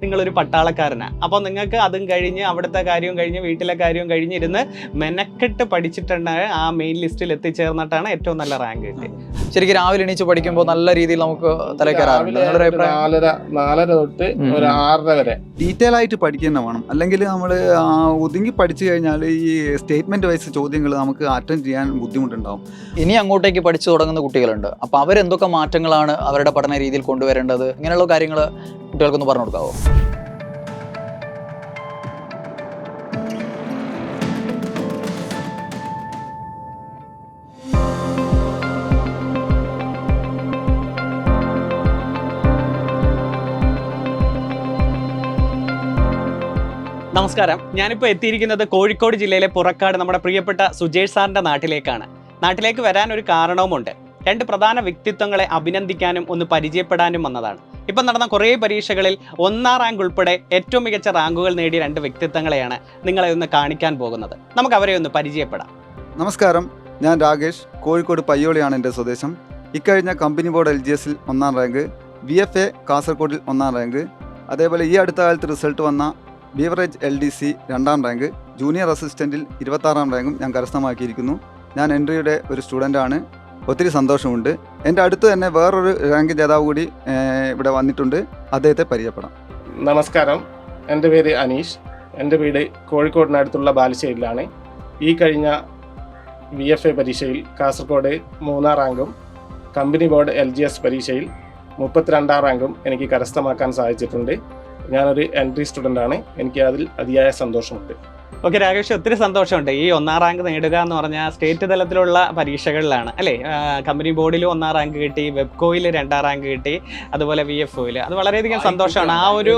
നിങ്ങളൊരു പട്ടാളക്കാരനാണ്. അപ്പോൾ നിങ്ങൾക്ക് അതും കഴിഞ്ഞ് അവിടുത്തെ കാര്യവും കഴിഞ്ഞ് വീട്ടിലെ കാര്യവും കഴിഞ്ഞിരുന്ന് മെനക്കെട്ട് പഠിച്ചിട്ടുണ്ടെങ്കിൽ ആ മെയിൻ ലിസ്റ്റിൽ എത്തിച്ചേർന്നിട്ടാണ് ഏറ്റവും നല്ല റാങ്ക് കിട്ടിയത്. ശരിക്കും രാവിലെ എണീച്ച് പഠിക്കുമ്പോൾ നല്ല രീതിയിൽ നമുക്ക് തലക്കയറാറുണ്ട്. 4:30 തൊട്ട് ഒരു 6:30 വരെ ഡീറ്റെയിൽ ആയിട്ട് പഠിക്കുന്ന വേണം. അല്ലെങ്കിൽ നമ്മൾ ഒതുങ്ങി പഠിച്ചു കഴിഞ്ഞാൽ ഈ സ്റ്റേറ്റ്മെന്റ് വൈസ് ചോദ്യങ്ങൾ നമുക്ക് അറ്റൻഡ് ചെയ്യാൻ ബുദ്ധിമുട്ടുണ്ടാവും. ഇനി അങ്ങോട്ടേക്ക് പഠിച്ചു തുടങ്ങുന്ന കുട്ടികളുണ്ട്. അപ്പോൾ അവരെന്തൊക്കെ മാറ്റങ്ങളാണ് അവരുടെ പഠന രീതിയിൽ കൊണ്ടുവരേണ്ടത്? ഇങ്ങനെയുള്ള കാര്യങ്ങൾ കുട്ടികൾക്കൊന്ന് പറഞ്ഞു കൊടുക്കാവോ? നമസ്കാരം. ഞാനിപ്പോൾ എത്തിയിരിക്കുന്നത് കോഴിക്കോട് ജില്ലയിലെ പുറക്കാട് നമ്മുടെ പ്രിയപ്പെട്ട സുജേഷ് സാറിൻ്റെ നാട്ടിലേക്കാണ്. നാട്ടിലേക്ക് വരാൻ ഒരു കാരണവുമുണ്ട്. 2 പ്രധാന വ്യക്തിത്വങ്ങളെ അഭിനന്ദിക്കാനും ഒന്ന് പരിചയപ്പെടാനും വന്നതാണ്. ഇപ്പം നടന്ന കുറേ പരീക്ഷകളിൽ 1-ാം റാങ്ക് ഉൾപ്പെടെ ഏറ്റവും മികച്ച റാങ്കുകൾ നേടിയ 2 വ്യക്തിത്വങ്ങളെയാണ് നിങ്ങളെ ഒന്ന് കാണിക്കാൻ പോകുന്നത്. നമുക്ക് അവരെ ഒന്ന് പരിചയപ്പെടാം. നമസ്കാരം, ഞാൻ രാകേഷ്. കോഴിക്കോട് പയ്യോളിയാണ് എൻ്റെ സ്വദേശം. ഇക്കഴിഞ്ഞ കമ്പനി ബോർഡ് LGSൽ 1-ാം റാങ്ക്, VFA കാസർഗോഡിൽ 1-ാം റാങ്ക്, അതേപോലെ ഈ അടുത്ത കാലത്ത് റിസൾട്ട് വന്ന ബീവറേജ് LDC 2-ാം റാങ്ക്, ജൂനിയർ അസിസ്റ്റൻറ്റിൽ 26-ാം റാങ്കും ഞാൻ കരസ്ഥമാക്കിയിരിക്കുന്നു. ഞാൻ എൻട്രിയുടെ ഒരു സ്റ്റുഡൻ്റാണ്. ഒത്തിരി സന്തോഷമുണ്ട്. എൻ്റെ അടുത്ത് തന്നെ വേറൊരു റാങ്ക് ജേതാവ് കൂടി ഇവിടെ വന്നിട്ടുണ്ട്. അദ്ദേഹത്തെ പരിചയപ്പെടാം. നമസ്കാരം, എൻ്റെ പേര് അനീഷ്. എൻ്റെ വീട് കോഴിക്കോടിനടുത്തുള്ള ബാലുശ്ശേരിയിലാണ്. ഈ കഴിഞ്ഞ VFA പരീക്ഷയിൽ കാസർഗോഡ് 3-ാം റാങ്കും കമ്പനി ബോർഡ് LGS പരീക്ഷയിൽ 32-ാം റാങ്കും എനിക്ക് കരസ്ഥമാക്കാൻ സാധിച്ചിട്ടുണ്ട്. ഞാനൊരു എൻട്രി സ്റ്റുഡൻ്റാണ്. എനിക്ക് അതിൽ അതിയായ സന്തോഷമുണ്ട്. ഓക്കെ രാകേഷ്, ഒത്തിരി സന്തോഷമുണ്ട്. ഈ 1-ാം റാങ്ക് നേടുക എന്ന് പറഞ്ഞാൽ സ്റ്റേറ്റ് തലത്തിലുള്ള പരീക്ഷകളിലാണ് അല്ലേ? കമ്പനി ബോർഡിൽ 1-ാം റാങ്ക് കിട്ടി, വെബ്കോയിൽ 2-ാം റാങ്ക് കിട്ടി, അതുപോലെ VFOയിൽ. അത് വളരെയധികം സന്തോഷമാണ്. ആ ഒരു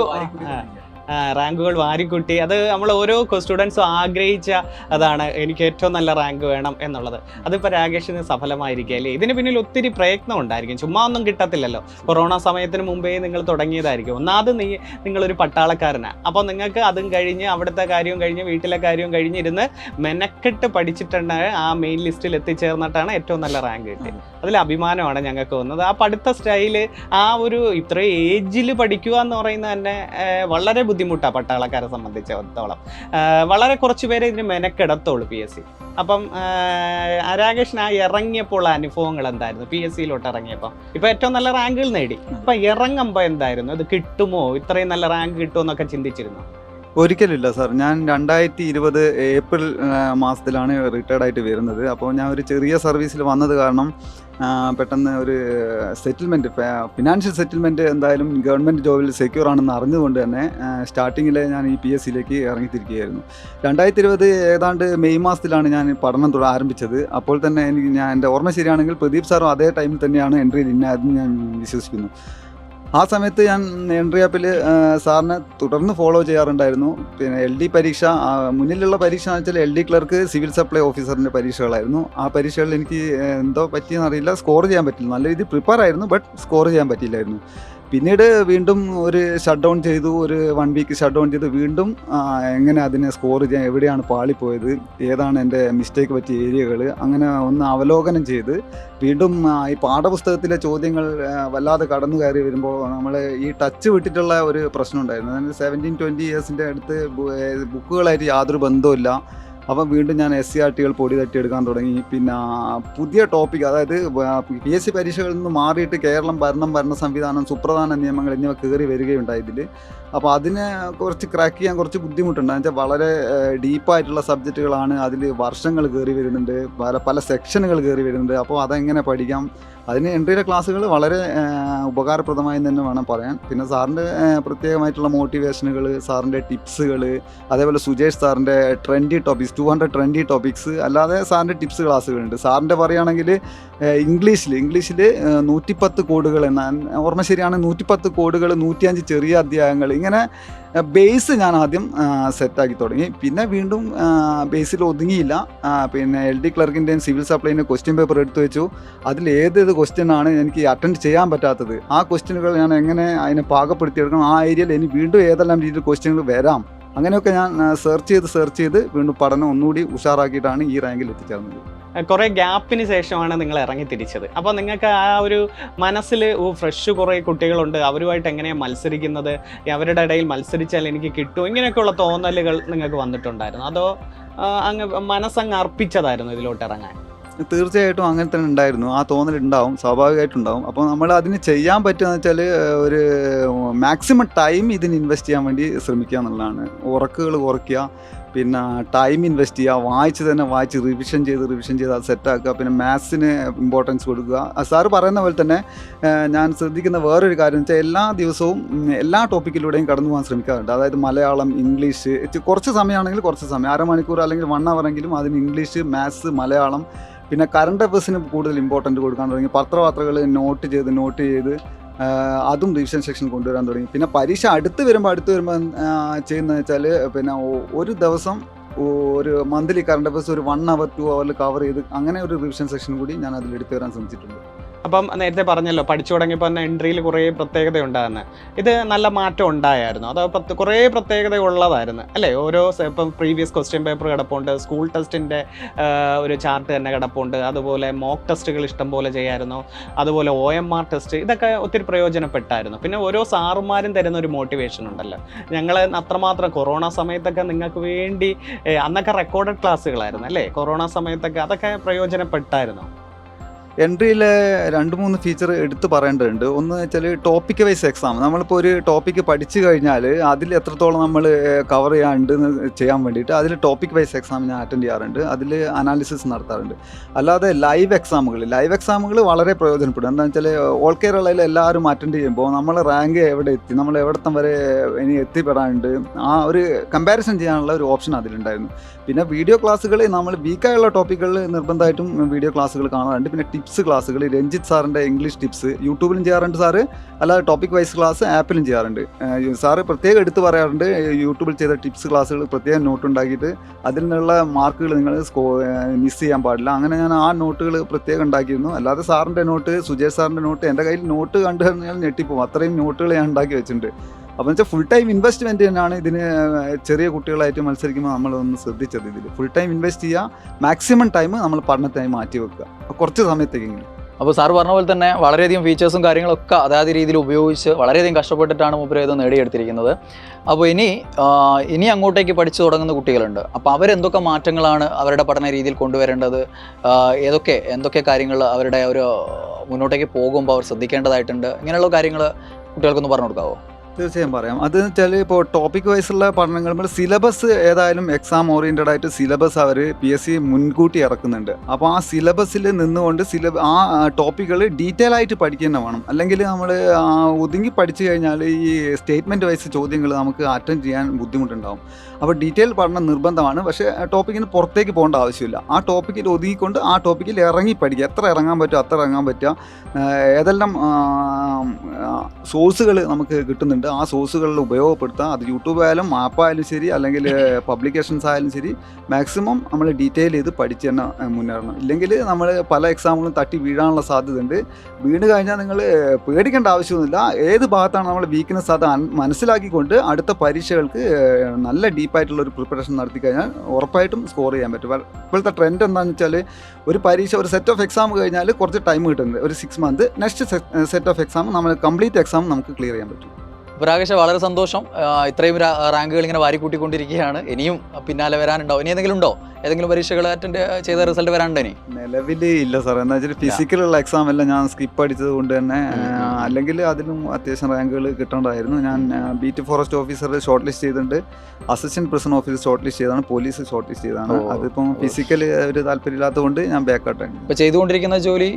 റാങ്കുകൾ വാരിക്കുട്ടി, അത് നമ്മൾ ഓരോ സ്റ്റുഡൻസും ആഗ്രഹിച്ച അതാണ്, എനിക്ക് ഏറ്റവും നല്ല റാങ്ക് വേണം എന്നുള്ളത്. അതിപ്പോൾ രാകേഷിന് സഫലമായിരിക്കും അല്ലേ? ഇതിന് പിന്നിൽ ഒത്തിരി പ്രയത്നം ഉണ്ടായിരിക്കും. ചുമ്മാ ഒന്നും കിട്ടത്തില്ലല്ലോ. കൊറോണ സമയത്തിന് മുമ്പേ നിങ്ങൾ തുടങ്ങിയതായിരിക്കും. ഒന്നാമത് നിങ്ങളൊരു പട്ടാളക്കാരനാണ്. അപ്പോൾ നിങ്ങൾക്ക് അതും കഴിഞ്ഞ് അവിടുത്തെ കാര്യവും കഴിഞ്ഞ് വീട്ടിലെ കാര്യവും കഴിഞ്ഞിരുന്ന് മെനക്കെട്ട് പഠിച്ചിട്ടുണ്ടെങ്കിൽ ആ മെയിൻ ലിസ്റ്റിൽ എത്തിച്ചേർന്നിട്ടാണ് ഏറ്റവും നല്ല റാങ്ക് കിട്ടിയത്. അതിൽ അഭിമാനമാണ് ഞങ്ങൾക്ക് വന്നത്. ആ പഠിത്ത സ്റ്റൈല്, ആ ഒരു ഇത്രയും ഏജിൽ പഠിക്കുക എന്ന് പറയുന്നത് തന്നെ വളരെ ബുദ്ധിമുട്ടാണ് പട്ടാളക്കാരെ സംബന്ധിച്ചിടത്തോളം. വളരെ കുറച്ച് പേരെ ഇതിന് മെനക്കെടത്തുള്ളൂ PSC. അപ്പം രാകേഷിന് ആ ഇറങ്ങിയപ്പോൾ അനുഭവങ്ങൾ എന്തായിരുന്നു? PSCയിലോട്ട് ഇറങ്ങിയപ്പോൾ ഇപ്പോൾ ഏറ്റവും നല്ല റാങ്കുകൾ നേടി. അപ്പം ഇറങ്ങുമ്പോൾ എന്തായിരുന്നു? ഇത് കിട്ടുമോ, ഇത്രയും നല്ല റാങ്ക് കിട്ടുമോ എന്നൊക്കെ ചിന്തിച്ചിരുന്നു? ഒരിക്കലില്ല സാർ. ഞാൻ 2020 ഏപ്രിൽ മാസത്തിലാണ് റിട്ടയർഡ് ആയിട്ട് വരുന്നത്. അപ്പോൾ ഞാൻ ഒരു ചെറിയ സർവീസിൽ വന്നത് കാരണം പെട്ടെന്ന് ഒരു സെറ്റിൽമെൻറ്റ്, ഫിനാൻഷ്യൽ സെറ്റിൽമെൻറ്റ് എന്തായാലും ഗവൺമെൻറ് ജോബിൽ സെക്യൂർ ആണെന്ന് അറിഞ്ഞുകൊണ്ട് തന്നെ സ്റ്റാർട്ടിങ്ങിൽ ഞാൻ ഈ PSCയിലേക്ക് ഇറങ്ങിത്തിരിക്കുകയായിരുന്നു. 2020 ഏതാണ്ട് മെയ് മാസത്തിലാണ് ഞാൻ പഠനം ആരംഭിച്ചത്. അപ്പോൾ തന്നെ എൻ്റെ ഓർമ്മ ശരിയാണെങ്കിൽ പ്രദീപ് സാറും അതേ ടൈമിൽ തന്നെയാണ് എൻട്രിയിൽ ഇന്നായിരുന്നു ഞാൻ വിശ്വസിക്കുന്നു. ആ സമയത്ത് ഞാൻ എൻട്രി ആപ്പിൽ സാറിനെ തുടർന്ന് ഫോളോ ചെയ്യാറുണ്ടായിരുന്നു. പിന്നെ LD പരീക്ഷ, മുന്നിലുള്ള പരീക്ഷ എന്ന് വെച്ചാൽ LD ക്ലർക്ക്, സിവിൽ സപ്ലൈ ഓഫീസറിൻ്റെ പരീക്ഷകളായിരുന്നു. ആ പരീക്ഷകളിൽ എനിക്ക് എന്തോ പറ്റിയെന്ന് അറിയില്ല, സ്കോർ ചെയ്യാൻ പറ്റില്ല. നല്ല രീതിയിൽ പ്രിപ്പയർ ആയിരുന്നു, ബട്ട് സ്കോർ ചെയ്യാൻ പറ്റിയില്ലായിരുന്നു. പിന്നീട് വീണ്ടും ഒരു ഷട്ട് ഡൗൺ ചെയ്തു, ഒരു 1 വീക്ക് ഷട്ട് ഡൗൺ ചെയ്ത് വീണ്ടും എങ്ങനെ അതിനെ സ്കോർ ചെയ്യാൻ, എവിടെയാണ് പാളിപ്പോയത്, ഏതാണ് എൻ്റെ മിസ്റ്റേക്ക് പറ്റിയ ഏരിയകൾ, അങ്ങനെ ഒന്ന് അവലോകനം ചെയ്ത് വീണ്ടും ഈ പാഠപുസ്തകത്തിലെ ചോദ്യങ്ങൾ വല്ലാതെ കടന്നു കയറി വരുമ്പോൾ നമ്മൾ ഈ ടച്ച് വിട്ടിട്ടുള്ള ഒരു പ്രശ്നം ഉണ്ടായിരുന്നു. അതായത് 17-20 ഇയേഴ്സിൻ്റെ അടുത്ത് ബുക്കുകളായിട്ട് യാതൊരു ബന്ധവുമില്ല. അപ്പം വീണ്ടും ഞാൻ SCRTകൾ പൊടി തട്ടിയെടുക്കാൻ തുടങ്ങി. പിന്നെ പുതിയ ടോപ്പിക്, അതായത് PSC പരീക്ഷകളിൽ നിന്ന് മാറിയിട്ട് കേരളം ഭരണ സംവിധാനം, സുപ്രധാന നിയമങ്ങൾ എന്നിവ കയറി വരികയുണ്ടായി ഇതിൽ. അപ്പോൾ അതിനെ കുറച്ച് ക്രാക്ക് ചെയ്യാൻ കുറച്ച് ബുദ്ധിമുട്ടുണ്ട്. എന്ന് വെച്ചാൽ വളരെ ഡീപ്പായിട്ടുള്ള സബ്ജക്റ്റുകളാണ്. അതിൽ വർഷങ്ങൾ കയറി വരുന്നുണ്ട്, പല സെക്ഷനുകൾ കയറി വരുന്നുണ്ട്. അപ്പോൾ അതെങ്ങനെ പഠിക്കാം, അതിന് എൻട്രിയുടെ ക്ലാസ്സുകൾ വളരെ ഉപകാരപ്രദമായി തന്നെ വേണം പറയാൻ. പിന്നെ സാറിൻ്റെ പ്രത്യേകമായിട്ടുള്ള മോട്ടിവേഷനുകൾ, സാറിൻ്റെ ടിപ്സുകൾ, അതേപോലെ സുജേഷ് സാറിൻ്റെ 200 ട്രെൻഡി ടോപ്പിക്സ്, അല്ലാതെ സാറിൻ്റെ ടിപ്സ് ക്ലാസ്സുകളുണ്ട്. സാറിൻ്റെ പറയുകയാണെങ്കിൽ ഇംഗ്ലീഷിൽ 110 കോഡുകൾ, ഓർമ്മ ശരിയാണ്, 110 കോഡുകൾ, 105 ചെറിയ അധ്യായങ്ങൾ, ഇങ്ങനെ ബേസ് ഞാൻ ആദ്യം സെറ്റാക്കി തുടങ്ങി. പിന്നെ വീണ്ടും ബേസിൽ ഒതുങ്ങിയില്ല. പിന്നെ LD ക്ലർക്കിൻ്റെയും സിവിൽ സപ്ലൈൻ്റെയും ക്വസ്റ്റ്യൻ പേപ്പർ എടുത്തു വെച്ചു. അതിൽ ഏതേത് ക്വസ്റ്റ്യനാണ് എനിക്ക് അറ്റൻഡ് ചെയ്യാൻ പറ്റാത്തത്, ആ ക്വസ്റ്റ്യനുകൾ ഞാൻ എങ്ങനെ അതിനെ പാകപ്പെടുത്തിയെടുക്കണം, ആ ഏരിയയിൽ ഇനി വീണ്ടും ഏതെല്ലാം രീതിയിൽ ക്വസ്റ്റ്യനുകൾ വരാം, അങ്ങനെയൊക്കെ ഞാൻ സെർച്ച് ചെയ്ത് വീണ്ടും പഠനം ഒന്നുകൂടി ഉഷാറാക്കിയിട്ടാണ് ഈ റാങ്കിൽ എത്തിച്ചേർന്നത്. കുറേ ഗ്യാപ്പിന് ശേഷമാണ് നിങ്ങൾ ഇറങ്ങി തിരിച്ചത്. അപ്പോൾ നിങ്ങൾക്ക് ആ ഒരു മനസ്സിൽ ഫ്രഷ് കുറേ കുട്ടികളുണ്ട്, അവരുമായിട്ട് എങ്ങനെയാണ് മത്സരിക്കുന്നത്, അവരുടെ ഇടയിൽ മത്സരിച്ചാൽ എനിക്ക് കിട്ടും, ഇങ്ങനെയൊക്കെയുള്ള തോന്നലുകൾ നിങ്ങൾക്ക് വന്നിട്ടുണ്ടായിരുന്നു? അതോ മനസ്സങ്ങ് അർപ്പിച്ചതായിരുന്നു ഇതിലോട്ട് ഇറങ്ങാൻ? തീർച്ചയായിട്ടും അങ്ങനെ തന്നെ ഉണ്ടായിരുന്നു. ആ തോന്നലുണ്ടാവും, സ്വാഭാവികമായിട്ടുണ്ടാവും. അപ്പോൾ നമ്മൾ അതിന് ചെയ്യാൻ പറ്റുകയെന്ന് വെച്ചാൽ ഒരു മാക്സിമം ടൈം ഇതിന് ഇൻവെസ്റ്റ് ചെയ്യാൻ വേണ്ടി ശ്രമിക്കുക എന്നുള്ളതാണ്. ഉറക്കുകൾ കുറയ്ക്കുക, പിന്നെ ടൈം ഇൻവെസ്റ്റ് ചെയ്യുക, വായിച്ച് റിവിഷൻ ചെയ്ത് അത് സെറ്റാക്കുക. പിന്നെ മാത്സിന് ഇമ്പോർട്ടൻസ് കൊടുക്കുക. സാറ് പറയുന്ന പോലെ തന്നെ ഞാൻ ശ്രദ്ധിക്കുന്ന വേറൊരു കാര്യം എന്ന് വെച്ചാൽ എല്ലാ ദിവസവും എല്ലാ ടോപ്പിക്കിലൂടെയും കടന്നു പോകാൻ ശ്രമിക്കാറുണ്ട്. അതായത് മലയാളം, ഇംഗ്ലീഷ്, കുറച്ച് സമയമാണെങ്കിൽ കുറച്ച് സമയം, അരമണിക്കൂർ അല്ലെങ്കിൽ 1 hour എങ്കിലും അതിന് ഇംഗ്ലീഷ്, മാത്സ്, മലയാളം, പിന്നെ കറണ്ട് അഫയേഴ്സിന് കൂടുതൽ ഇമ്പോർട്ടൻറ്റ് കൊടുക്കാൻ തുടങ്ങി. പത്രവാർത്തകൾ നോട്ട് ചെയ്ത് അതും റിവിഷൻ സെക്ഷൻ കൊണ്ടുവരാൻ തുടങ്ങി. പിന്നെ പരീക്ഷ അടുത്ത് വരുമ്പോൾ ചെയ്യുന്നത് വെച്ചാൽ പിന്നെ ഒരു ദിവസം ഒരു മന്ത്ലി കറണ്ട് അഫയേഴ്സ് ഒരു 1 hour 2 hour കവർ ചെയ്ത് അങ്ങനെ ഒരു റിവിഷൻ സെക്ഷൻ കൂടി ഞാൻ അതിൽ എടുത്തു വരാൻ ശ്രമിച്ചിട്ടുണ്ട്. അപ്പം നേരത്തെ പറഞ്ഞല്ലോ പഠിച്ചു തുടങ്ങിയപ്പോൾ തന്നെ എൻട്രിയിൽ കുറേ പ്രത്യേകത ഉണ്ടാകുന്നത്. ഇത് നല്ല മാറ്റം ഉണ്ടായിരുന്നു, അതോ കുറേ പ്രത്യേകത ഉള്ളതായിരുന്നു അല്ലേ? ഓരോ ഇപ്പം പ്രീവിയസ് ക്വസ്റ്റ്യൻ പേപ്പർ കിടപ്പുണ്ട്, സ്കൂൾ ടെസ്റ്റിൻ്റെ ഒരു ചാർട്ട് തന്നെ കിടപ്പുണ്ട്, അതുപോലെ മോക്ക് ടെസ്റ്റുകൾ ഇഷ്ടം പോലെ ചെയ്യായിരുന്നു, അതുപോലെ OMR ടെസ്റ്റ്, ഇതൊക്കെ ഒത്തിരി പ്രയോജനപ്പെട്ടായിരുന്നു. പിന്നെ ഓരോ സാറുമാരും തരുന്ന ഒരു മോട്ടിവേഷൻ ഉണ്ടല്ലോ. ഞങ്ങൾ അത്രമാത്രം കൊറോണ സമയത്തൊക്കെ നിങ്ങൾക്ക് വേണ്ടി അന്നൊക്കെ റെക്കോർഡഡ് ക്ലാസ്സുകളായിരുന്നു അല്ലേ? കൊറോണ സമയത്തൊക്കെ അതൊക്കെ പ്രയോജനപ്പെട്ടായിരുന്നു. എൻട്രിയിലെ 2-3 ഫീച്ചർ എടുത്ത് പറയേണ്ടതുണ്ട്. ഒന്ന് വെച്ചാൽ ടോപ്പിക് വൈസ് എക്സാം. നമ്മളിപ്പോൾ ഒരു ടോപ്പിക്ക് പഠിച്ചു കഴിഞ്ഞാൽ അതിൽ എത്രത്തോളം നമ്മൾ കവർ ചെയ്യാണ്ടെന്ന് ചെയ്യാൻ വേണ്ടിയിട്ട് അതിൽ ടോപ്പിക് വൈസ് എക്സാം ഞാൻ അറ്റൻഡ് ചെയ്യാറുണ്ട്, അതിൽ അനാലിസിസ് നടത്താറുണ്ട്. അല്ലാതെ ലൈവ് എക്സാമുകൾ വളരെ പ്രയോജനപ്പെടും. എന്താണെന്ന് വെച്ചാൽ ഓൾ കേരളയിൽ എല്ലാവരും അറ്റൻഡ് ചെയ്യുമ്പോൾ നമ്മൾ റാങ്ക് എവിടെ എത്തി, നമ്മൾ എവിടത്തം വരെ ഇനി എത്തിപ്പെടാനുണ്ട്, ആ ഒരു കമ്പാരിസൺ ചെയ്യാനുള്ള ഒരു ഓപ്ഷൻ അതിലുണ്ടായിരുന്നു. പിന്നെ വീഡിയോ ക്ലാസ്സുകൾ നമ്മൾ വീക്കായുള്ള ടോപ്പിക്കുകളിൽ നിർബന്ധമായിട്ടും വീഡിയോ ക്ലാസ്സുകൾ കാണാറുണ്ട്. പിന്നെ ടിപ്സ് ക്ലാസ്സുകൾ, രഞ്ജിത്ത് സാറിൻ്റെ ഇംഗ്ലീഷ് ടിപ്സ് യൂട്യൂബിലും ചെയ്യാറുണ്ട് സാറ്, അല്ലാതെ ടോപ്പിക് വൈസ് ക്ലാസ് ആപ്പിലും ചെയ്യാറുണ്ട്. സാറ് പ്രത്യേകം എടുത്ത് പറയാറുണ്ട്, യൂട്യൂബിൽ ചെയ്ത ടിപ്സ് ക്ലാസ്സുകൾ പ്രത്യേകം നോട്ട് ഉണ്ടാക്കിയിട്ട് അതിൽ നിന്നുള്ള മാർക്കുകൾ നിങ്ങൾ മിസ് ചെയ്യാൻ പാടില്ല. അങ്ങനെ ഞാൻ ആ നോട്ടുകൾ പ്രത്യേകം ഉണ്ടാക്കിയിരുന്നു. അല്ലാതെ സാറിൻ്റെ നോട്ട്, സുജേഷ് സാറിൻ്റെ നോട്ട്, എൻ്റെ കയ്യിൽ നോട്ട് കണ്ടു കഴിഞ്ഞാൽ ഞെട്ടിപ്പോവും, അത്രയും നോട്ടുകൾ ഞാൻ ഉണ്ടാക്കി വെച്ചിട്ടുണ്ട്. അപ്പോൾ വെച്ചാൽ ഫുൾ ടൈം ഇൻവെസ്റ്റ്മെൻറ്റ് തന്നെയാണ് ഇതിന്. ചെറിയ കുട്ടികളായിട്ട് മത്സരിക്കുമ്പോൾ നമ്മളൊന്ന് ശ്രദ്ധിച്ചത് ഇതിൽ ഫുൾ ടൈം ഇൻവെസ്റ്റ് ചെയ്യുക, മാക്സിമം ടൈം നമ്മൾ പഠനത്തിനായി മാറ്റി വെക്കുക, കുറച്ച് സമയത്തേക്കെങ്കിലും. അപ്പോൾ സാർ പറഞ്ഞ പോലെ തന്നെ വളരെയധികം ഫീച്ചേഴ്സും കാര്യങ്ങളൊക്കെ അതായത് രീതിയിൽ ഉപയോഗിച്ച് വളരെയധികം കഷ്ടപ്പെട്ടിട്ടാണ് മൂപ്പര് ഇത് നേടിയെടുത്തിരിക്കുന്നത്. അപ്പോൾ ഇനി അങ്ങോട്ടേക്ക് പഠിച്ചു തുടങ്ങുന്ന കുട്ടികളുണ്ട്. അപ്പോൾ അവരെന്തൊക്കെ മാറ്റങ്ങളാണ് അവരുടെ പഠന രീതിയിൽ കൊണ്ടുവരേണ്ടത്, എന്തൊക്കെ കാര്യങ്ങൾ അവരുടെ ഒരു മുന്നോട്ടേക്ക് പോകുമ്പോൾ അവർ ശ്രദ്ധിക്കേണ്ടതായിട്ടുണ്ട്, ഇങ്ങനെയുള്ള കാര്യങ്ങൾ കുട്ടികൾക്കൊന്ന് പറഞ്ഞു കൊടുക്കാമോ? തീർച്ചയായും പറയാം. അത് വെച്ചാൽ ഇപ്പോൾ ടോപ്പിക് വൈസുള്ള പഠനങ്ങൾ സിലബസ് ഏതായാലും എക്സാം ഓറിയൻറ്റഡ് ആയിട്ട് സിലബസ് അവർ PSC മുൻകൂട്ടി ഇറക്കുന്നുണ്ട്. അപ്പോൾ ആ സിലബസിൽ നിന്നുകൊണ്ട് ആ ടോപ്പിക്കുകൾ ഡീറ്റെയിൽ ആയിട്ട് പഠിക്കുക വേണം. അല്ലെങ്കിൽ നമ്മൾ ഒതുങ്ങി പഠിച്ചു കഴിഞ്ഞാൽ ഈ സ്റ്റേറ്റ്മെൻറ്റ് വൈസ് ചോദ്യങ്ങൾ നമുക്ക് അറ്റൻഡ് ചെയ്യാൻ ബുദ്ധിമുട്ടുണ്ടാകും. അപ്പോൾ ഡീറ്റെയിൽ പഠനം നിർബന്ധമാണ്. പക്ഷേ ടോപ്പിക്കിന് പുറത്തേക്ക് പോകേണ്ട ആവശ്യമില്ല. ആ ടോപ്പിക്കിൽ ഒതുങ്ങിക്കൊണ്ട് ആ ടോപ്പിക്കിൽ ഇറങ്ങി പഠിക്കുക, എത്ര ഇറങ്ങാൻ പറ്റുമോ അത്ര ഇറങ്ങാൻ പറ്റുക. ഏതെല്ലാം സോഴ്സുകൾ നമുക്ക് കിട്ടുന്നുണ്ട് ആ സോഴ്സുകളിൽ ഉപയോഗപ്പെടുത്തുക. അത് യൂട്യൂബ് ആയാലും ആപ്പായാലും ശരി, അല്ലെങ്കിൽ പബ്ലിക്കേഷൻസ് ആയാലും ശരി, മാക്സിമം നമ്മൾ ഡീറ്റെയിൽ ചെയ്ത് പഠിച്ച് തന്നെ മുന്നേറണം. ഇല്ലെങ്കിൽ നമ്മൾ പല എക്സാമുകളും തട്ടി വീഴാനുള്ള സാധ്യതയുണ്ട്. വീണ് കഴിഞ്ഞാൽ നിങ്ങൾ പേടിക്കേണ്ട ആവശ്യമൊന്നുമില്ല. ഏത് ഭാഗത്താണ് നമ്മൾ വീക്ക്നെസ് അത് മനസ്സിലാക്കിക്കൊണ്ട് അടുത്ത പരീക്ഷകൾക്ക് നല്ല ഡീപ്പായിട്ടുള്ളൊരു പ്രിപ്പറേഷൻ നടത്തി കഴിഞ്ഞാൽ ഉറപ്പായിട്ടും സ്കോർ ചെയ്യാൻ പറ്റും. ഇപ്പോഴത്തെ ട്രെൻഡ് എന്താണെന്ന് വെച്ചാൽ ഒരു പരീക്ഷ, ഒരു സെറ്റ് ഓഫ് എക്സാം കഴിഞ്ഞാൽ കുറച്ച് ടൈം കിട്ടുന്നത്, ഒരു 6 month, next set of exam നമ്മൾ കംപ്ലീറ്റ് എക്സാം നമുക്ക് ക്ലിയർ ചെയ്യാൻ പറ്റും. രാകേഷ്, വളരെ സന്തോഷം. ഇത്രയും റാങ്കുകൾ ഇങ്ങനെ വാരിക്കൂട്ടിക്കൊണ്ടിരിക്കുകയാണ്. ഇനിയും പിന്നാലെ വരാനുണ്ടാവും. ഇനി ഏതെങ്കിലും ഉണ്ടോ? ഏതെങ്കിലും പരീക്ഷകൾ അറ്റൻഡ് ചെയ്ത റിസൾട്ട് വരാനുണ്ടോ ഇനി? നിലവിൽ ഇല്ല സാർ. എന്താ വെച്ചാൽ ഫിസിക്കലുള്ള എക്സാം എല്ലാം ഞാൻ സ്കിപ്പ് അടിച്ചത് കൊണ്ട് തന്നെ, അല്ലെങ്കിൽ അതിലും അത്യാവശ്യം റാങ്കുകൾ കിട്ടേണ്ടതായിരുന്നു. ഞാൻ beat forest officer short list ചെയ്തിട്ടുണ്ട്, assistant prison officer short list ചെയ്താണ്, പോലീസ് ഷോർട്ട് ലിസ്റ്റ് ചെയ്താണ്. അതിപ്പം ഫിസിക്കൽ ഒരു താല്പര്യമില്ലാത്തത് കൊണ്ട് ഞാൻ ബാക്കൗട്ടാണ്. ഇപ്പോൾ ചെയ്തുകൊണ്ടിരിക്കുന്ന ജോലി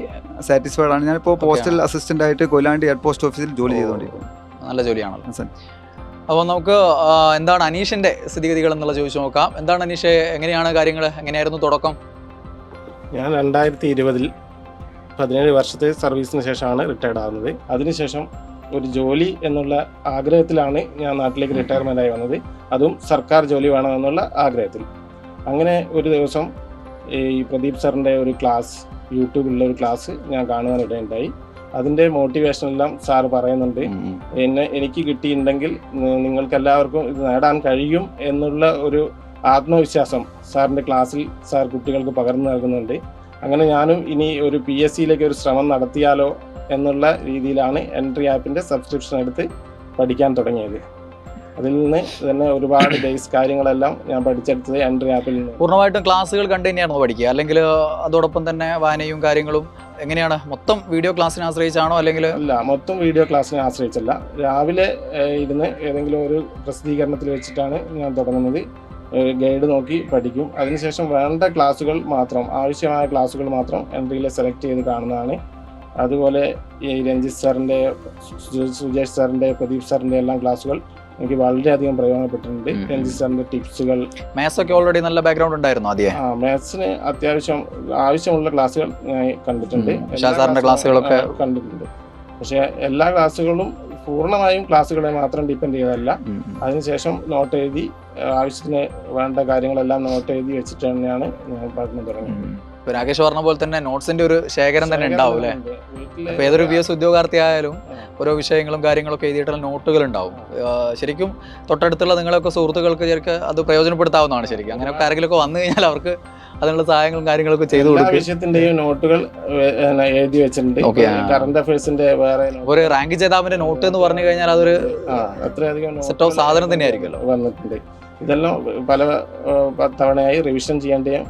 സാറ്റിസ്ഫൈഡ് ആണ്. ഞാനിപ്പോൾ പോസ്റ്റൽ അസിസ്റ്റന്റ് ആയിട്ട് കൊയിലാണ്ടി ഹെഡ് പോസ്റ്റ് ഓഫീസിൽ ജോലി ചെയ്തുകൊണ്ടിരിക്കുന്നു. നല്ല ജോലിയാണല്ലോ. അപ്പോൾ നമുക്ക് എന്താണ് അനീഷിൻ്റെ സ്ഥിതിഗതികൾ എന്നുള്ള ചോദിച്ചു നോക്കാം. എന്താണ് അനീഷ്, എങ്ങനെയാണ് കാര്യങ്ങൾ, എങ്ങനെയായിരുന്നു തുടക്കം? ഞാൻ 2020 17 വർഷത്തെ സർവീസിന് ശേഷമാണ് റിട്ടയർഡ് ആകുന്നത്. അതിനുശേഷം ഒരു ജോലി എന്നുള്ള ആഗ്രഹത്തിലാണ് ഞാൻ നാട്ടിലേക്ക് റിട്ടയർമെൻ്റായി വന്നത്, അതും സർക്കാർ ജോലി വേണമെന്നുള്ള ആഗ്രഹത്തിൽ. അങ്ങനെ ഒരു ദിവസം ഈ പ്രദീപ് സാറിൻ്റെ ഒരു ക്ലാസ്, യൂട്യൂബിലുള്ള ഒരു ക്ലാസ് ഞാൻ കാണുവാനിടയുണ്ടായി. അതിൻ്റെ മോട്ടിവേഷനെല്ലാം സാർ പറയുന്നുണ്ട്. എനിക്ക് കിട്ടിയിട്ടുണ്ടെങ്കിൽ നിങ്ങൾക്കെല്ലാവർക്കും ഇത് നേടാൻ കഴിയും എന്നുള്ള ഒരു ആത്മവിശ്വാസം സാറിൻ്റെ ക്ലാസ്സിൽ സാർ കുട്ടികൾക്ക് പകർന്നു നൽകുന്നുണ്ട്. അങ്ങനെ ഞാനും ഇനി ഒരു PSCയിലേക്ക് ഒരു ശ്രമം നടത്തിയാലോ എന്നുള്ള രീതിയിലാണ് എൻട്രി ആപ്പിൻ്റെ സബ്സ്ക്രിപ്ഷൻ എടുത്ത് പഠിക്കാൻ തുടങ്ങിയത്. അതിൽ നിന്ന് തന്നെ ഒരുപാട് ബേസ് കാര്യങ്ങളെല്ലാം ഞാൻ പഠിച്ചെടുത്തത് എൻട്രി ആപ്പിൽ നിന്ന്. പൂർണ്ണമായിട്ടും ക്ലാസ്സുകൾ കണ്ടു തന്നെയാണോ പഠിക്കുക, അല്ലെങ്കിൽ അതോടൊപ്പം തന്നെ വായനയും കാര്യങ്ങളും എങ്ങനെയാണ്? മൊത്തം വീഡിയോ ക്ലാസ്സിനെ ആശ്രയിച്ചാണോ അല്ലെങ്കിൽ? അല്ല, മൊത്തം വീഡിയോ ക്ലാസ്സിനെ ആശ്രയിച്ചല്ല. രാവിലെ ഇരുന്ന് ഏതെങ്കിലും ഒരു പ്രസിദ്ധീകരണത്തിൽ വെച്ചിട്ടാണ് ഞാൻ തുടങ്ങുന്നത്. ഗൈഡ് നോക്കി പഠിക്കും. അതിനുശേഷം വേണ്ട ക്ലാസ്സുകൾ മാത്രം, ആവശ്യമായ ക്ലാസ്സുകൾ മാത്രം എൻട്രിയിൽ സെലക്ട് ചെയ്ത് കാണുന്നതാണ്. അതുപോലെ ഈ രഞ്ജിത്ത് സാറിൻ്റെ, സുജേഷ് സാറിൻ്റെ, പ്രദീപ് സാറിൻ്റെ എല്ലാം ക്ലാസ്സുകൾ എനിക്ക് വളരെയധികം പ്രയോജനപ്പെട്ടിട്ടുണ്ട്. രഞ്ജിത്ത് സാറിൻ്റെ ടിപ്സുകൾ. മാത്സൊക്കെ ഓൾറെഡി നല്ല ബാക്ക്ഗ്രൗണ്ട് ഉണ്ടായിരുന്നു ആദ്യം? മാത്സിന് അത്യാവശ്യം ആവശ്യമുള്ള ക്ലാസ്സുകൾ ഞാൻ കണ്ടിട്ടുണ്ട്, സാറിൻ്റെ ക്ലാസ്സുകളൊക്കെ കണ്ടിട്ടുണ്ട്. പക്ഷേ എല്ലാ ക്ലാസ്സുകളും പൂർണ്ണമായും ക്ലാസ്സുകളെ മാത്രം ഡിപ്പെൻഡ് ചെയ്തതല്ല. അതിനുശേഷം നോട്ട് എഴുതി ആവശ്യത്തിന് വേണ്ട കാര്യങ്ങളെല്ലാം നോട്ട് എഴുതി വെച്ചിട്ട് തന്നെയാണ് ഞാൻ പഠനം തുടങ്ങിയത്. രാകേഷ് പറഞ്ഞ പോലെ തന്നെ നോട്ട്സിന്റെ ഒരു ശേഖരം തന്നെ ഉണ്ടാവും അല്ലേ? അപ്പൊ ഏതൊരു PSC ഉദ്യോഗാർത്ഥി ആയാലും ഓരോ വിഷയങ്ങളും കാര്യങ്ങളൊക്കെ എഴുതിയിട്ടുള്ള നോട്ടുകൾ ഉണ്ടാവും. ശരിക്കും തൊട്ടടുത്തുള്ള നിങ്ങളൊക്കെ സുഹൃത്തുക്കൾക്ക് ശരിക്കും അത് പ്രയോജനപ്പെടുത്താവുന്നതാണ്. ശരിക്കും അങ്ങനെയൊക്കെ ആരെങ്കിലുമൊക്കെ വന്നു കഴിഞ്ഞാൽ അവർക്ക് അതിനുള്ള സഹായങ്ങളും കാര്യങ്ങളൊക്കെ ചെയ്തു കൊടുക്കും. വിഷയത്തിന്റെയും നോട്ടുകൾ എഴുതി വെച്ചിട്ടുണ്ട്. കറന്റ് അഫയേഴ്സിന്റെ വേറെ ഒരു റാങ്ക് ജേതാവിന്റെ നോട്ട് എന്ന് പറഞ്ഞു കഴിഞ്ഞാൽ അതൊരു അത്രയധികം സെറ്റ് ഓഫ് സാധനം തന്നെയായിരിക്കുമല്ലോ വന്നിട്ടുണ്ട്. ഇതെല്ലാം പല തവണയായി റിവിഷൻ ചെയ്യേണ്ടതും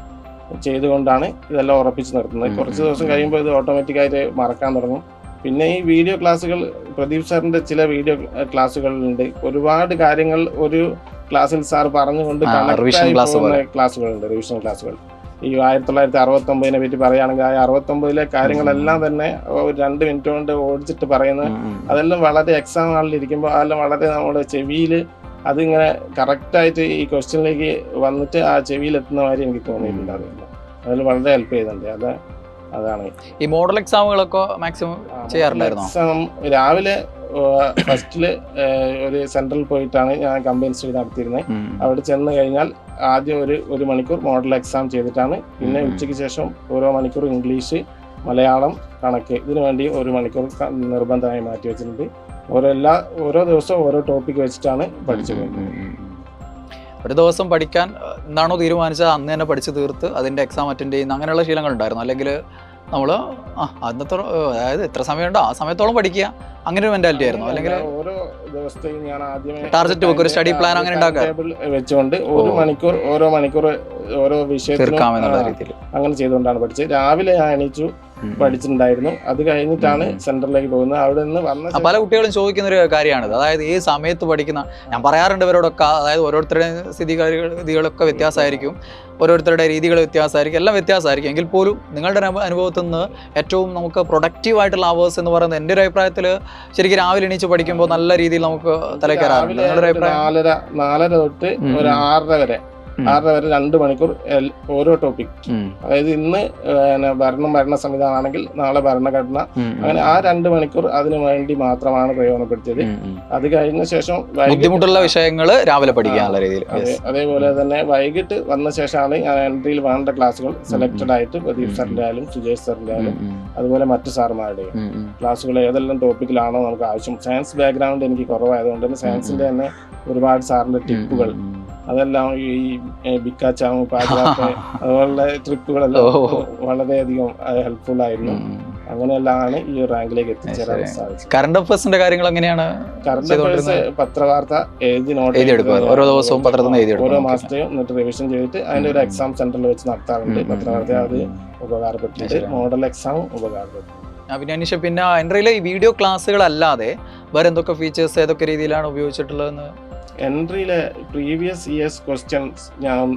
ചെയ്തുകൊണ്ടാണ് ഇതെല്ലാം ഉറപ്പിച്ച് നിർത്തുന്നത്. കുറച്ച് ദിവസം കഴിയുമ്പോൾ ഇത് ഓട്ടോമാറ്റിക്കായിട്ട് മറക്കാൻ തുടങ്ങും. പിന്നെ ഈ വീഡിയോ ക്ലാസ്സുകൾ, പ്രദീപ് സാറിന്റെ ചില വീഡിയോ ക്ലാസ്സുകളുണ്ട്. ഒരുപാട് കാര്യങ്ങൾ ഒരു ക്ലാസ്സിൽ സാർ പറഞ്ഞുകൊണ്ട് ക്ലാസ്സുകളുണ്ട്, റിവിഷൻ ക്ലാസ്സുകൾ. ഈ 1969 പറ്റി പറയുകയാണെങ്കിൽ ആ 69 കാര്യങ്ങളെല്ലാം തന്നെ ഒരു 2 മിനിറ്റ് കൊണ്ട് ഓടിച്ചിട്ട് പറയുന്നത്, അതെല്ലാം വളരെ എക്സാം ഹാളിൽ ഇരിക്കുമ്പോൾ അതെല്ലാം വളരെ നമ്മുടെ ചെവിയിൽ അതിങ്ങനെ കറക്റ്റായിട്ട് ഈ ക്വസ്റ്റ്യനിലേക്ക് വന്നിട്ട് ആ ചെവിയിൽ എത്തുന്ന മാതിരി എനിക്ക് തോന്നിയിട്ടുണ്ടാവില്ല. അതിൽ വളരെ ഹെൽപ്പ് ചെയ്യുന്നുണ്ട്. അതാണ് ഈ മോഡൽ എക്സാമുകളൊക്കെ മാക്സിമം ചെയ്യാറുണ്ടായിരുന്നു. എക്സാം രാവിലെ ഫസ്റ്റില് ഒരു സെൻട്രൽ പോയിട്ടാണ് ഞാൻ കമ്പൈൻ സ്റ്റഡി നടത്തിയിരുന്നത്. അവിടെ ചെന്ന് കഴിഞ്ഞാൽ ആദ്യം ഒരു മണിക്കൂർ മോഡൽ എക്സാം ചെയ്തിട്ടാണ്, പിന്നെ ഉച്ചയ്ക്ക് ശേഷം ഓരോ മണിക്കൂർ ഇംഗ്ലീഷ്, മലയാളം, കണക്ക്, ഇതിനു വേണ്ടി 1 മണിക്കൂർ നിർബന്ധമായി മാറ്റി വെച്ചിട്ടുണ്ട്. ഓരോ ദിവസവും ഓരോ ടോപ്പിക് വെച്ചിട്ടാണ് പഠിച്ചത്. ഒരു ദിവസം പഠിക്കാൻ എന്താണോ തീരുമാനിച്ചത് അന്ന് തന്നെ പഠിച്ച് തീർത്ത് അതിൻ്റെ എക്സാം അറ്റൻഡ് ചെയ്യുന്ന അങ്ങനെയുള്ള ശീലങ്ങൾ ഉണ്ടായിരുന്നു? അല്ലെങ്കിൽ നമ്മൾ അന്നത്തെ അതായത് എത്ര സമയമുണ്ടോ ആ സമയത്തോളം പഠിക്കുക, അങ്ങനെ ഒരു മെന്റാലിറ്റി ആയിരുന്നു? അല്ലെങ്കിൽ ഓരോ ദിവസത്തെയും ഞാൻ ആദ്യമേ ടാർഗറ്റ് വെക്കും, ഒരു സ്റ്റഡി പ്ലാൻ അങ്ങനെ വെച്ചുകൊണ്ട് ഓരോ മണിക്കൂർ ഓരോ വിഷയത്തിലും അങ്ങനെ ചെയ്തുകൊണ്ടാണ് പഠിച്ചത്. രാവിലെ ഞാൻ എണീച്ചു പഠിച്ചിട്ടുണ്ടായിരുന്നു. അത് കഴിഞ്ഞിട്ടാണ് സെന്ററിലേക്ക് പോകുന്നത്. അവിടെ നിന്ന് വന്ന പല കുട്ടികളും ചോദിക്കുന്ന ഒരു കാര്യമാണിത്. അതായത് ഈ സമയത്ത് പഠിക്കുന്ന, ഞാൻ പറയാറുണ്ട് ഇവരോടൊക്കെ, അതായത് ഓരോരുത്തരുടെ സ്ഥിതിഗതികളൊക്കെ വ്യത്യാസമായിരിക്കും, ഓരോരുത്തരുടെ രീതികൾ വ്യത്യാസമായിരിക്കും, എല്ലാം വ്യത്യാസമായിരിക്കും. എങ്കിൽ പോലും നിങ്ങളുടെ അനുഭവത്തിൽ നിന്ന് ഏറ്റവും നമുക്ക് പ്രൊഡക്റ്റീവായിട്ടുള്ള അവേഴ്സ് എന്ന് പറയുന്നത് എൻ്റെ ഒരു അഭിപ്രായത്തിൽ ശരിക്കും രാവിലെ എണീച്ച് പഠിക്കുമ്പോൾ നല്ല രീതിയിൽ നമുക്ക് തലക്കയറാറുണ്ട്. നിങ്ങളുടെ അഭിപ്രായം? 4:30 തൊട്ട് ഒരു 6:30 വരെ 2 മണിക്കൂർ ഓരോ ടോപ്പിക്. അതായത് ഇന്ന് ഭരണ സംവിധാനമാണെങ്കിൽ നാളെ ഭരണഘടന, അങ്ങനെ ആ 2 മണിക്കൂർ അതിനു വേണ്ടി മാത്രമാണ് പ്രയോജനപ്പെടുത്തിയത്. അത് കഴിഞ്ഞ ശേഷം ബുദ്ധിമുട്ടുള്ള വിഷയങ്ങൾ രാവിലെ പഠിക്കാനുള്ള രീതിയിൽ. അതേപോലെ തന്നെ വൈകിട്ട് വന്ന ശേഷമാണ് ഞാൻ എൻട്രിയിൽ വേണ്ട ക്ലാസ്സുകൾ സെലക്റ്റഡ് ആയിട്ട് പ്രദീപ് സാറിന്റെ ആയാലും സുജേഷ് സാറിന്റെ ആയാലും അതുപോലെ മറ്റു സാറുമാരുടെയും ക്ലാസ്സുകൾ ഏതെല്ലാം ടോപ്പിക്കിലാണോ നമുക്ക് ആവശ്യം. സയൻസ് ബാക്ക്ഗ്രൗണ്ട് എനിക്ക് കുറവായതുകൊണ്ട് തന്നെ സയൻസിന്റെ തന്നെ ഒരുപാട് സാറിന്റെ ടിപ്പുകൾ, അതെല്ലാം ഈ ബിക്കാച്ചാമ്, പാചക അതുപോലുള്ള ട്രിപ്പുകളെല്ലാം വളരെയധികം ഹെൽപ്ഫുൾ ആയിരുന്നു. അങ്ങനെയെല്ലാമാണ് ഈ റാങ്കിലേക്ക് എത്തിച്ചേരാൻ സാധിച്ചത്. കറണ്ട് അഫയേഴ്സിന്റെ കാര്യങ്ങൾ എങ്ങനെയാണ്? കറണ്ട് അഫയേഴ്സ് പത്രവാർത്ത എഴുതി നോട്ട് ഓരോ ദിവസവും ഓരോ മാസത്തെയും എന്നിട്ട് റിവിഷൻ ചെയ്തിട്ട് അതിന്റെ ഒരു എക്സാം സെന്ററിൽ വെച്ച് നടത്താറുണ്ട്. പത്രവാർത്ത അത് ഉപകാരപ്പെട്ടിട്ടുണ്ട്. Model exam ഉപകാരപ്പെട്ടു. പിന്നെ അനീഷ, പിന്നെ എൻട്രിയിലെ ഈ വീഡിയോ ക്ലാസ്സുകളല്ലാതെ വേറെ എന്തൊക്കെ ഫീച്ചേഴ്സ് ഏതൊക്കെ രീതിയിലാണ് ഉപയോഗിച്ചിട്ടുള്ളതെന്ന്? എൻട്രിയിലെ പ്രീവിയസ് ഇയേഴ്സ് ക്വസ്റ്റ്യൻസ് ഞാൻ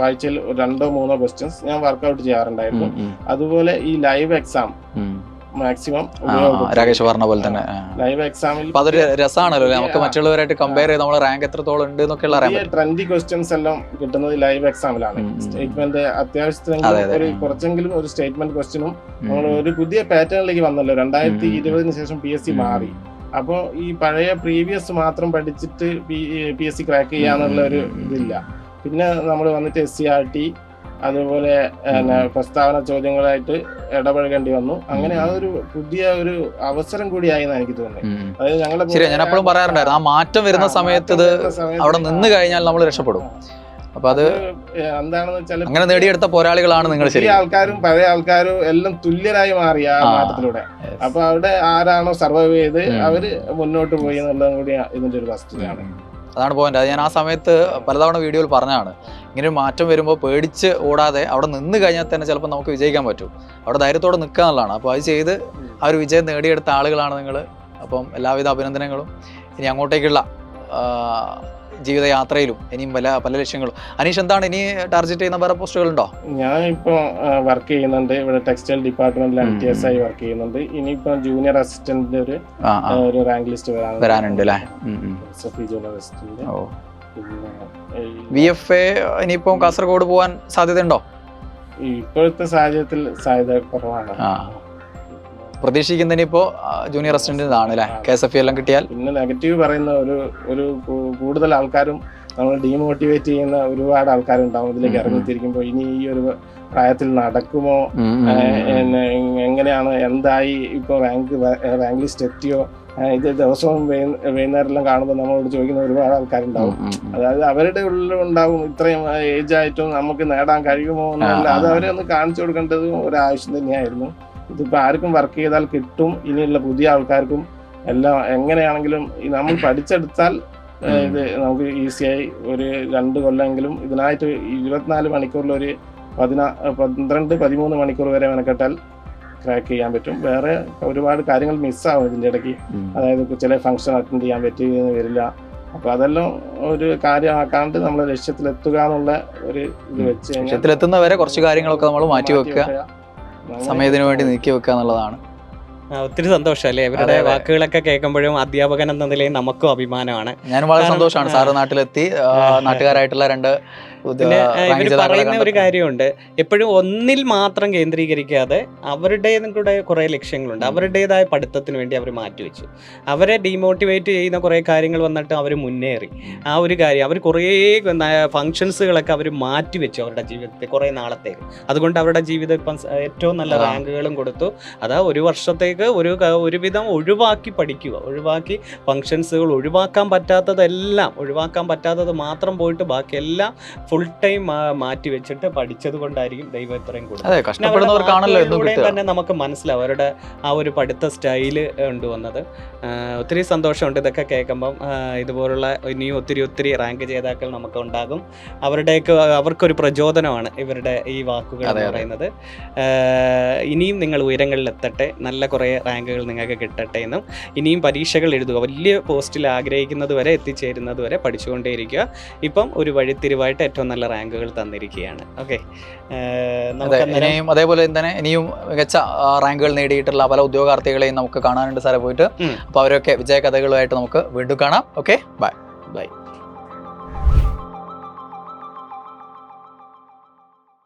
ആഴ്ചയിൽ 2-3 ക്വസ്റ്റ്യൻസ് ഞാൻ വർക്ക്ഔട്ട് ചെയ്യാറുണ്ടായിരുന്നു. അതുപോലെ ഈ ലൈവ് എക്സാം മാക്സിമം രാകേഷ് പറഞ്ഞ പോലെ തന്നെ ലൈവ് എക്സാമിൽ അതൊരു രസമാണല്ലോ, നമുക്ക് മറ്റുള്ളവരായിട്ട് കമ്പയർ ചെയ്ത് നമ്മളെ റാങ്ക് എത്രത്തോളം ഉണ്ട് എന്നൊക്കെ അറിയാം. ട്രെൻഡി ക്വസ്റ്റ്യൻസ് എല്ലാം കിട്ടുന്നത് ലൈവ് എക്സാമിലാണ്. സ്റ്റേറ്റ്മെന്റ് അത്യാവശ്യത്തിന് കുറച്ചെങ്കിലും ഒരു സ്റ്റേറ്റ്മെന്റ് ക്വസ്റ്റ്യനും നമ്മൾ ഒരു പുതിയ പാറ്റേണിലേക്ക് വന്നല്ലോ. 2020 ശേഷം PSC മാറി. അപ്പോൾ ഈ പഴയ പ്രീവിയസ് മാത്രം പഠിച്ചിട്ട് PSC ക്രാക്ക് ചെയ്യാന്നുള്ള ഒരു ഇതില്ല. പിന്നെ നമ്മൾ വന്നിട്ട് SCRT അതുപോലെ പ്രസ്താവന ചോദ്യങ്ങളായിട്ട് ഇടപഴകേണ്ടി വന്നു. അങ്ങനെ ആ ഒരു പുതിയ ഒരു അവസരം കൂടിയായെന്ന് എനിക്ക് തോന്നുന്നത്. അതായത് ഞങ്ങളെ ഞാൻ എപ്പോഴും പറയാറുണ്ടായിരുന്നു, ആ മാറ്റം വരുന്ന സമയത്ത് ഇത് അവിടെ നിന്ന് കഴിഞ്ഞാൽ നമ്മൾ രക്ഷപ്പെടും. അപ്പൊ അത് എന്താണെന്ന് വെച്ചാൽ അങ്ങനെ നേടിയെടുത്ത പോരാളികളാണ് നിങ്ങൾ. ശരി, പുതിയ ആൾക്കാരും പഴയ ആൾക്കാരും എല്ലാം തുല്യരായി മാറി ആ മാറ്റത്തിലൂടെ. അപ്പൊ അവിടെ ആരാണോ സർവൈവ് ചെയ്ത് അവര് മുന്നോട്ട് പോയി എന്നുള്ളതും കൂടി ഇതിന്റെ ഒരു വസ്തുതയാണ്. അതാണ് പോയിന്റ്. അത് ഞാൻ ആ സമയത്ത് പലതവണ വീഡിയോയിൽ പറഞ്ഞതാണ്. ഇങ്ങനെ ഒരു മാറ്റം വരുമ്പോൾ പേടിച്ച് ഓടാതെ അവിടെ നിന്ന് കഴിഞ്ഞാൽ തന്നെ ചിലപ്പോൾ നമുക്ക് വിജയിക്കാൻ പറ്റും. അവിടെ ധൈര്യത്തോടെ നിൽക്കുക എന്നുള്ളതാണ്. അപ്പോൾ അത് ചെയ്ത് ആ ഒരു വിജയം നേടിയെടുത്ത ആളുകളാണ് നിങ്ങൾ. അപ്പം എല്ലാവിധ അഭിനന്ദനങ്ങളും. ഇനി അങ്ങോട്ടേക്കുള്ള ജീവിതയാത്രയിലും ഇനിയും പല ലക്ഷ്യങ്ങളും. അനീഷ്, എന്താണ് ഇനി ടാർഗറ്റ് ചെയ്യുന്ന വേറെ പോസ്റ്റുകളുണ്ടോ? ഞാൻ ഇപ്പോൾ വർക്ക് ചെയ്യുന്നുണ്ട് ഇവിടെ ടെക്സ്റ്റൈൽ ഡിപ്പാർട്ട്മെന്റിൽ MTS ആയി വർക്ക് ചെയ്യുന്നുണ്ട്. ഇനിയിപ്പോൾ ജൂനിയർ അസിസ്റ്റന്റിന്റെ ഒരു റാങ്ക് ലിസ്റ്റ് വരാനുണ്ട് അല്ലേ? VFA ഇനിയിപ്പം കാസർഗോഡ് പോകാൻ സാധ്യതയുണ്ടോ? ഇപ്പോഴത്തെ സാഹചര്യത്തിൽ സാധ്യത കുറവാണ്. പ്രതീക്ഷിക്കുന്നതിന് ഇപ്പോൾ ജൂനിയർ അസിസ്റ്റന്റ് ആണ് അല്ലേ? KSFE എല്ലാം കിട്ടിയാൽ. പിന്നെ നെഗറ്റീവ് പറയുന്ന ഒരു കൂടുതൽ ആൾക്കാരും നമ്മൾ ഡീമോട്ടിവേറ്റ് ചെയ്യുന്ന ഒരുപാട് ആൾക്കാരുണ്ടാവും ഇതിലേക്ക് ഇറങ്ങിത്തിരിക്കുമ്പോൾ. ഇനി ഈ ഒരു പ്രായത്തിൽ നടക്കുമോ, എങ്ങനെയാണ്, എന്തായി, ഇപ്പോൾ റാങ്ക് ലിസ്റ്റ് എത്തിയോ, ഇത് ദിവസവും വൈകുന്നേരമെല്ലാം കാണുമ്പോൾ നമ്മളോട് ചോദിക്കുന്ന ഒരുപാട് ആൾക്കാരുണ്ടാവും. അതായത് അവരുടെ ഉള്ളിലുണ്ടാവും ഇത്രയും ഏജ് ആയിട്ടും നമുക്ക് നേടാൻ കഴിയുമോ എന്നല്ല. അത് അവരെ ഒന്ന് കാണിച്ചു കൊടുക്കേണ്ടതും ഒരാവശ്യം തന്നെയായിരുന്നു. ഇതിപ്പോൾ ആർക്കും വർക്ക് ചെയ്താൽ കിട്ടും. ഇനിയുള്ള പുതിയ ആൾക്കാർക്കും എല്ലാം എങ്ങനെയാണെങ്കിലും നമ്മൾ പഠിച്ചെടുത്താൽ ഇത് നമുക്ക് ഈസിയായി ഒരു 2 കൊല്ലമെങ്കിലും ഇതിനായിട്ട് 24 മണിക്കൂറിലൊരു 12-13 മണിക്കൂർ വരെ മെനക്കെട്ടാൽ ക്രാക്ക് ചെയ്യാൻ പറ്റും. വേറെ ഒരുപാട് കാര്യങ്ങൾ മിസ്സാവും ഇതിൻ്റെ ഇടയ്ക്ക്. അതായത് ചില ഫംഗ്ഷൻ അറ്റൻഡ് ചെയ്യാൻ പറ്റിയെന്ന് വരില്ല. അപ്പൊ അതെല്ലാം ഒരു കാര്യമാക്കാണ്ട് നമ്മളെ ലക്ഷ്യത്തിലെത്തുക എന്നുള്ള ഒരു ഇത് വെച്ച് ലക്ഷ്യത്തിലെത്തുന്നവരെ കുറച്ച് കാര്യങ്ങളൊക്കെ നമ്മൾ മാറ്റി വെക്കുക, സമയത്തിന് വേണ്ടി നീക്കി വെക്കുക എന്നുള്ളതാണ്. ഒത്തിരി സന്തോഷം അല്ലേ ഇവരുടെ വാക്കുകളൊക്കെ കേൾക്കുമ്പോഴും. അധ്യാപകൻ എന്ന നിലയിൽ നമുക്കും അഭിമാനമാണ്. ഞാനും വളരെ സന്തോഷമാണ് സാറ് നാട്ടിലെത്തി. നാട്ടുകാരായിട്ടുള്ള 2 പിന്നെ ഇവർ പറയുന്ന ഒരു കാര്യമുണ്ട്, എപ്പോഴും ഒന്നിൽ മാത്രം കേന്ദ്രീകരിക്കാതെ അവരുടേതും കൂടെ കുറേ ലക്ഷ്യങ്ങളുണ്ട്. അവരുടേതായ പഠിത്തത്തിന് വേണ്ടി അവർ മാറ്റിവെച്ചു. അവരെ ഡീമോട്ടിവേറ്റ് ചെയ്യുന്ന കുറേ കാര്യങ്ങൾ വന്നിട്ട് അവർ മുന്നേറി. ആ ഒരു കാര്യം അവർ കുറേ ഫങ്ഷൻസുകളൊക്കെ അവർ മാറ്റിവെച്ചു അവരുടെ ജീവിതത്തിൽ കുറേ നാളത്തേക്ക്. അതുകൊണ്ട് അവരുടെ ജീവിതം ഇപ്പം ഏറ്റവും നല്ല റാങ്കുകളും കൊടുത്തു. അതാ ഒരു വർഷത്തേക്ക് ഒരുവിധം ഒഴിവാക്കി പഠിക്കുക, ഒഴിവാക്കി ഫങ്ഷൻസുകൾ ഒഴിവാക്കാൻ പറ്റാത്തത് മാത്രം പോയിട്ട് ബാക്കിയെല്ലാം ഫുൾ ടൈം മാറ്റി വെച്ചിട്ട് പഠിച്ചത് കൊണ്ടായിരിക്കും ദൈവം ഇത്രയും കൂടുതൽ തന്നെ നമുക്ക് മനസ്സിലാവും അവരുടെ ആ ഒരു പഠിത്ത സ്റ്റൈല് കൊണ്ടുവന്നത്. ഒത്തിരി സന്തോഷമുണ്ട് ഇതൊക്കെ കേൾക്കുമ്പം. ഇതുപോലുള്ള ഇനിയും ഒത്തിരി റാങ്ക് ജേതാക്കൾ നമുക്ക് ഉണ്ടാകും. അവർക്കൊരു പ്രചോദനമാണ് ഇവരുടെ ഈ വാക്കുകൾ എന്ന് പറയുന്നത്. ഇനിയും നിങ്ങൾ ഉയരങ്ങളിലെത്തട്ടെ, നല്ല കുറേ റാങ്കുകൾ നിങ്ങൾക്ക് കിട്ടട്ടെ എന്നും ഇനിയും പരീക്ഷകൾ എഴുതുക, വലിയ പോസ്റ്റിൽ ആഗ്രഹിക്കുന്നത് വരെ എത്തിച്ചേരുന്നത് വരെ പഠിച്ചുകൊണ്ടേയിരിക്കുക. ഇപ്പം ഒരു വഴിത്തിരിവായിട്ട് ഏറ്റവും നല്ല റാങ്കുകൾ തന്നിരിക്കുകയാണ്. ഓക്കെ, അതേപോലെ തന്നെ ഇനിയും മികച്ച റാങ്കുകൾ നേടിയിട്ടുള്ള പല ഉദ്യോഗാർത്ഥികളെയും നമുക്ക് കാണാനുണ്ട് സാറെ പോയിട്ട്. അപ്പോൾ അവരൊക്കെ വിജയ കഥകളുമായിട്ട് നമുക്ക് വീണ്ടും കാണാം. Okay, by.